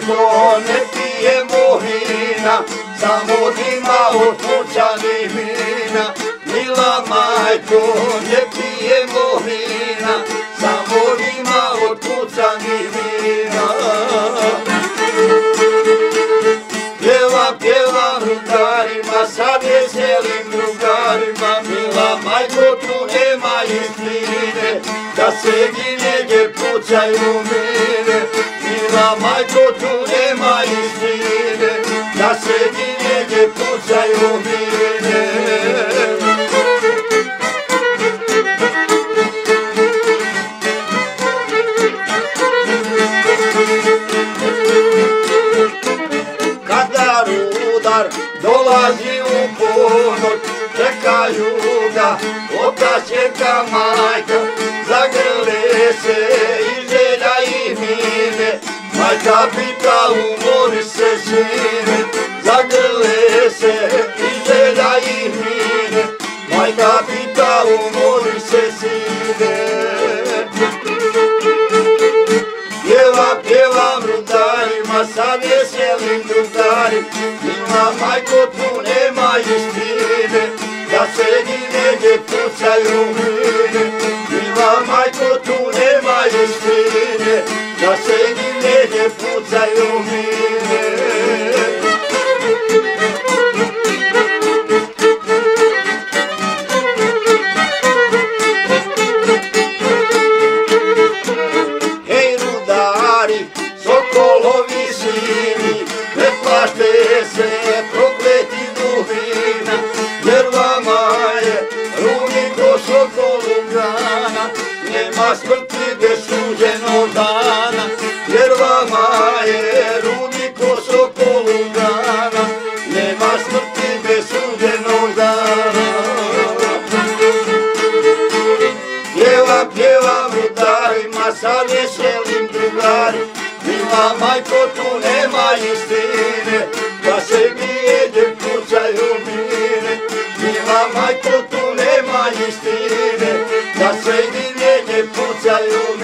majko, ne pijemo vina, samo dima od pucanih vina. Mila majko, ne pijemo vina, samo dima od pucanih vina. Pjevam drugarima, sa veselim drugarima, mila majko, tu nema istine, da se ginege pucaju mine. Mila majko, tu nema istine, da se ginege pucaju mine. Kada rudar dolazi u ponoć, čekaju ga otac, čeka majka, zagrle se i želja i mine. Majka pita, umori se sine, zagrle se i želja i mine. Majka pita, umori se sine. Pjevam rudarima, sa veselim drugarima, mila majko, tu nema istine, da se ginege pucaju mine. Mila majko, tu nema istine, da se ginege pucaju mine. Sokolovi sini, ne plašte se prokleti duhina, jer vama je runi ko sokolu grana, nema smrti bez suđenog dana. Jer vama je runi ko sokolu grana, nema smrti bez suđenog dana. Pjevam rudarima, sa veselim drugarima, mila majko, tu nema istine, da se ginege pucaju mine. Mila majko, tu nema istine, da se ginege pucaju mine.